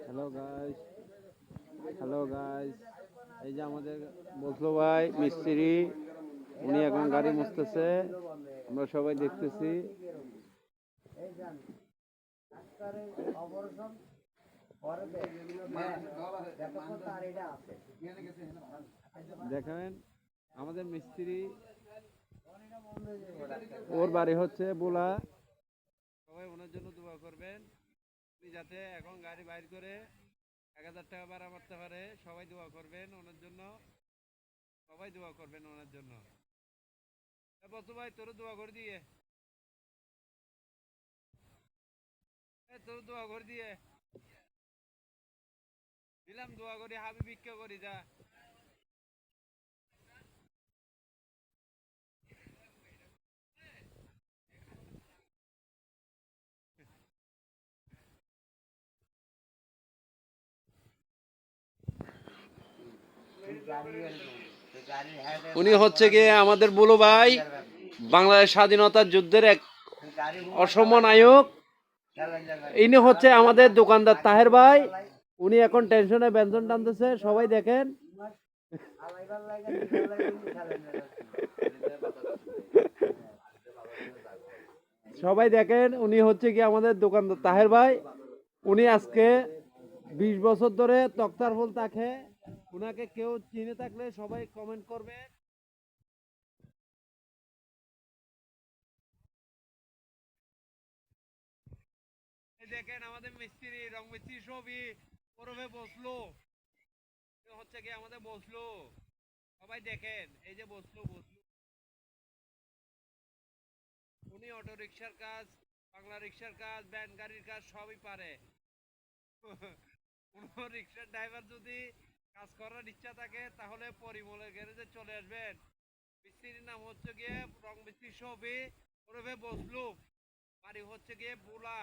Hello guys, এই যে আমাদের বসলো ভাই মিস্ত্রি, উনি এখন গাড়ি মুছতেছে, আমরা সবাই দেখতেছি। দেখেন আমাদের মিস্ত্রি, ওর বাড়ি হচ্ছে বোলা। সবাই ওনার জন্য দোয়া করবেন, উনি যাতে এখন গাড়ি বাইর করে 1000 টাকা ভাড়া মারতে পারে। সবাই দোয়া করবেন ওনার জন্য, সবাই দোয়া করবেন ওনার জন্য। বসু ভাই তোর দোয়া করে দিয়ে, তোর দোয়া করে দিয়ে দিলাম, দোয়া করি হাবি ভিক্ষা করি যা। উনি হচ্ছে গিয়ে আমাদের বুলু ভাই, বাংলাদেশ স্বাধীনতা যুদ্ধের এক অসম নায়ক। ইনি হচ্ছে আমাদের দোকানদার তাহের ভাই, উনি এখন টেনশনে ব্যঞ্জন টানতেছে। সবাই দেখেন, সবাই দেখেন, উনি হচ্ছে কি আমাদের দোকানদার তাহের ভাই। উনি আজকে 20 বছর ধরে তক্তার ফুল থাকে। উনাকে কেউ চিনে থাকলে সবাই কমেন্ট করবে। দেখেন আমাদের মিস্ত্রি, রং মিস্ত্রি সবই ওরফে বসলো, হচ্ছে কি আমাদের বসলো। সবাই দেখেন, এই যে বসলো, উনি অটো রিক্সার কাজ, বাংলা রিক্সার কাজ, ভ্যান গাড়ির কাজ সবই পারে। কোনো রিক্সার ড্রাইভার যদি কাজ করার ইচ্ছা থাকে তাহলে পরিমলের গ্যারেজে চলে আসবেন। মিস্ত্রির নাম হচ্ছে গিয়ে রং মিস্ত্রি সবই ওরফে বসলু, বাড়ি হচ্ছে গিয়ে বুলা।